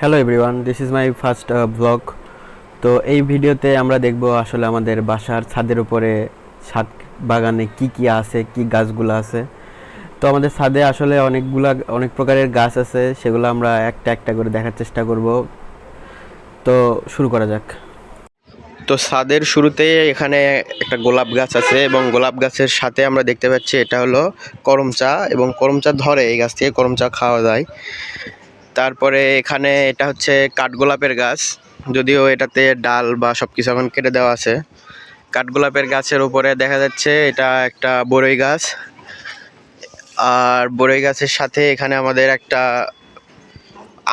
Hello everyone, this is my first blog. তো এই ভিডিওতে আমরা দেখব আসলে আমাদের বাসার ছাদের উপরে ছাদ বাগানে কি কি আছে, কি গাছগুলো আছে। তো আমাদের ছাদে আসলে অনেক প্রকারের গাছ আছে, সেগুলো আমরা একটা একটা করে দেখার চেষ্টা করব। তো শুরু করা যাক। তো ছাদের শুরুতে এখানে একটা গোলাপ গাছ আছে এবং গোলাপ গাছের সাথে আমরা দেখতে পাচ্ছি এটা হলো করম চা, এবং করম চা ধরে এই গাছ থেকে করম চা খাওয়া যায়। তারপরে এখানে এটা হচ্ছে কাঠগোলাপের গাছ, যদিও এটাতে ডাল বা সব কিছু এখন কেটে দেওয়া আছে। কাঠগোলাপের গাছের উপরে দেখা যাচ্ছে এটা একটা বড়ই গাছ, আর বড়ই গাছের সাথে এখানে আমাদের একটা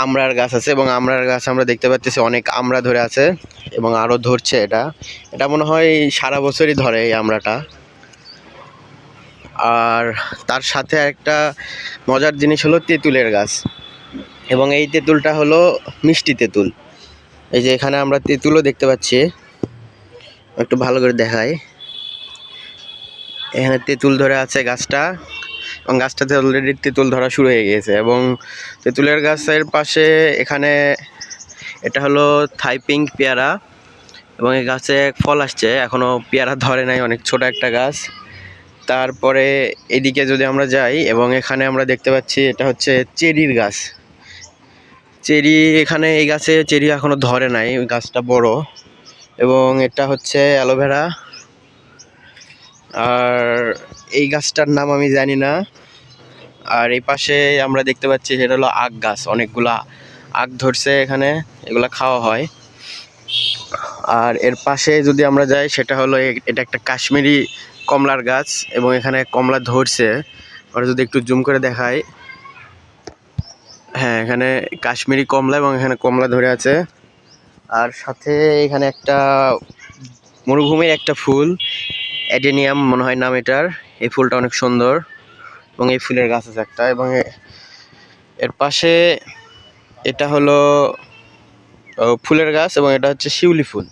আমড়ার গাছ আছে, এবং আমড়ার গাছ আমরা দেখতে পাচ্ছি অনেক আমড়া ধরে আছে এবং আরও ধরছে। এটা এটা মনে হয় সারা বছরই ধরে এই আমড়াটা। আর তার সাথে একটা মজার জিনিস হলো তেঁতুলের গাছ, এবং এই তেঁতুলটা হলো মিষ্টি তেঁতুল। এই যে এখানে আমরা তেঁতুলও দেখতে পাচ্ছি, একটু ভালো করে দেখাই। এখানে তেঁতুল ধরে আছে গাছটা, এবং গাছটাতে অলরেডি তেঁতুল ধরা শুরু হয়ে গিয়েছে। এবং তেঁতুলের গাছের পাশে এখানে এটা হলো থাই পিঙ্ক পেয়ারা, এবং এই গাছে ফল আসছে, এখনও পেয়ারা ধরে নাই, অনেক ছোট একটা গাছ। তারপরে এদিকে যদি আমরা যাই, এবং এখানে আমরা দেখতে পাচ্ছি এটা হচ্ছে চেরির গাছ। চেরি, এখানে এই গাছে চেরি এখনও ধরে নাই, ওই গাছটা বড়। এবং এটা হচ্ছে অ্যালোভেরা, আর এই গাছটার নাম আমি জানি না। আর এই পাশে আমরা দেখতে পাচ্ছি সেটা হলো আখ গাছ, অনেকগুলা আখ ধরছে এখানে, এগুলা খাওয়া হয়। আর এর পাশে যদি আমরা যাই, সেটা হলো এটা একটা কাশ্মীরি কমলার গাছ, এবং এখানে কমলা ধরছে। আমরা যদি একটু জুম করে দেখাই, হ্যাঁ এখানে কাশ্মীরি কমলা, এবং এখানে কমলা ধরে আছে। আর সাথে এখানে একটা মরুভূমির একটা ফুল, অ্যাডেনিয়াম মনে হয় নাম এটার। এই ফুলটা অনেক সুন্দর, এবং এই ফুলের গাছ আছে একটা। এবং এর পাশে এটা হলো ফুলের গাছ, এবং এটা হচ্ছে শিউলি ফুল,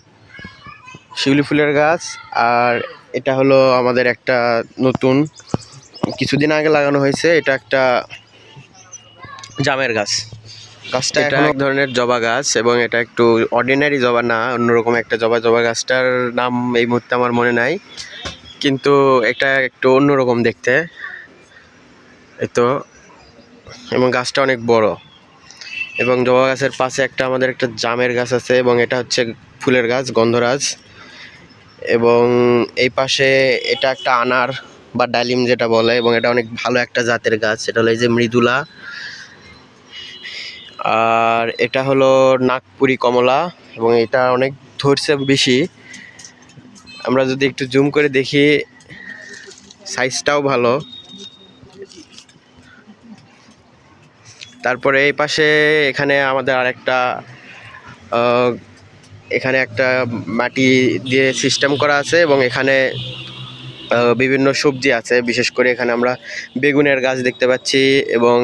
শিউলি ফুলের গাছ। আর এটা হলো আমাদের একটা নতুন কিছুদিন আগে লাগানো হয়েছে, এটা একটা জামের গাছ। গাছটা এটা এক ধরনের জবা গাছ, এবং এটা একটু অর্ডিনারি জবা না, অন্যরকম একটা জবা। জবা গাছটার নাম এই মুহূর্তে আমার মনে নাই, কিন্তু এটা একটু অন্যরকম দেখতে তো। এবং গাছটা অনেক বড়, এবং জবা গাছের পাশে আমাদের একটা জামের গাছ আছে, এবং এটা হচ্ছে ফুলের গাছ, গন্ধরাজ। এবং এই পাশে এটা একটা আনার বা ডালিম যেটা বলে, এবং এটা অনেক ভালো একটা জাতের গাছ, এটা হলো এই যে মৃদুলা। আর এটা হলো নাগপুরি কমলা, এবং এটা অনেক ধরছে বেশি। আমরা যদি একটু জুম করে দেখি, সাইজটাও ভালো। তারপরে এই পাশে এখানে আমাদের আরেকটা এখানে একটা মাটি দিয়ে সিস্টেম করা আছে, এবং এখানে বিভিন্ন সবজি আছে। বিশেষ করে এখানে আমরা বেগুনের গাছ দেখতে পাচ্ছি, এবং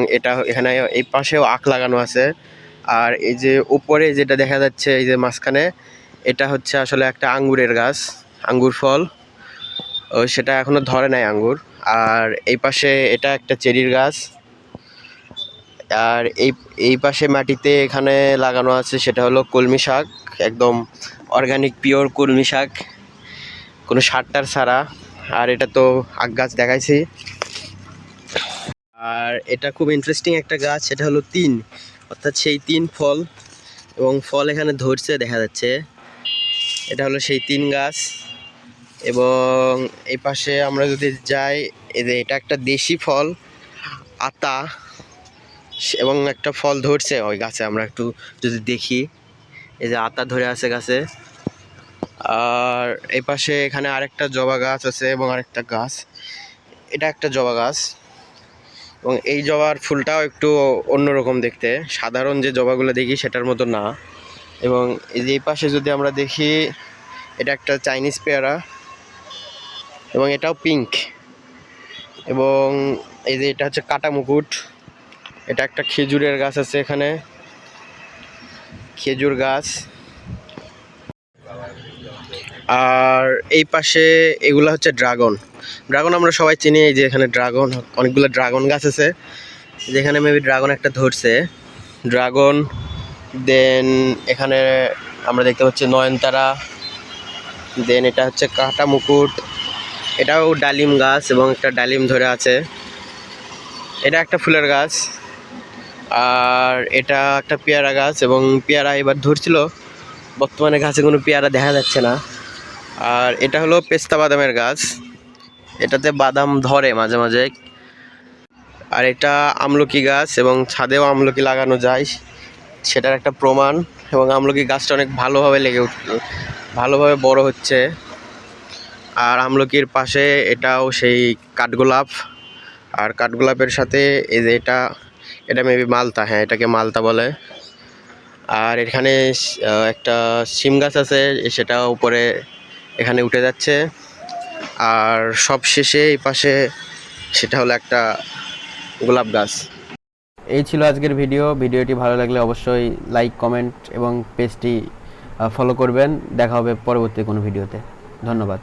এখানে এই পাশেও আখ লাগানো আছে। আর এই যে উপরে যেটা দেখা যাচ্ছে, এই যে মাঝখানে, এটা হচ্ছে আসলে একটা আঙ্গুরের গাছ, আঙ্গুর ফল। সেটা এখনো ধরে নাই আঙ্গুর। আর এই পাশে এটা একটা চেরির গাছ। আর এই পাশে মাটিতে এখানে লাগানো আছে সেটা হলো কলমি শাক, একদম অর্গানিক পিওর কলমি শাক, কোনো সার টার ছাড়া। আর এটা তো আখ গাছ দেখাইছি। আর এটা খুব ইন্টারেস্টিং একটা গাছ, সেটা হলো তিন, অর্থাৎ সেই তিন ফল, এবং ফল এখানে ধরছে দেখা যাচ্ছে। এটা হলো সেই তিন গাছ। এবং এই পাশে আমরা যদি যাই, এই যে এটা একটা দেশি ফল, আতা, এবং একটা ফল ধরছে ওই গাছে। আমরা একটু যদি দেখি, এই যে আতা ধরে আছে গাছে। আর এই পাশে এখানে আরেকটা জবা গাছ আছে, এবং আরেকটা গাছ, এটা একটা জবা গাছ, এবং এই জবার ফুলটাও একটু অন্যরকম দেখতে, সাধারণ যে জবাগুলো দেখি সেটার মতো না। এবং এই যে এই পাশে যদি আমরা দেখি, এটা একটা চাইনিজ পেয়ারা, এবং এটাও পিঙ্ক। এবং এই যে এটা হচ্ছে কাটা মুকুট, এটা একটা খেজুরের গাছ আছে এখানে, খেজুর গাছ। আর এই পাশে এগুলো হচ্ছে ড্রাগন। ড্রাগন আমরা সবাই চিনি, এই যে এখানে ড্রাগন, অনেকগুলো ড্রাগন গাছ আছে, যেখানে মেবি ড্রাগন একটা ধরছে। ড্রাগন দেন এখানে আমরা দেখতে পাচ্ছি নয়নতারা। দেন এটা হচ্ছে কাটা মুকুট, এটাও ডালিম গাছ এবং একটা ডালিম ধরে আছে। এটা একটা ফুলের গাছ। আর এটা একটা পেয়ারা গাছ এবং পেয়ারা এবার ধরছিল, বর্তমানে গাছে কোনো পেয়ারা দেখা যাচ্ছে না। আর এটা হলো পেস্তা বাদামের গাছ, এটাতে বাদাম ধরে মাঝে মাঝে। আর এটা আমলকি গাছ এবং ছাদেও আমলকি লাগানো যায়, সেটার একটা প্রমাণ। এবং আমলকি গাছটা অনেক ভালোভাবে ভালোভাবে বড় হচ্ছে। আর আমলকির পাশে এটাও সেই কাঠগোলাপ, আর কাঠগোলাপের সাথে এই যে এটা মেবি মালতা, হ্যাঁ এটাকে মালতা বলে। আর এখানে একটা শিম গাছ আছে, সেটা উপরে এখানে উঠে যাচ্ছে। আর সব শেষে এই পাশে সেটা হলো একটা গোলাপ গাছ। এই ছিল আজকের ভিডিওটি ভালো লাগলে অবশ্যই লাইক, কমেন্ট এবং পেজটি ফলো করবেন। দেখা হবে পরবর্তী কোনো ভিডিওতে। ধন্যবাদ।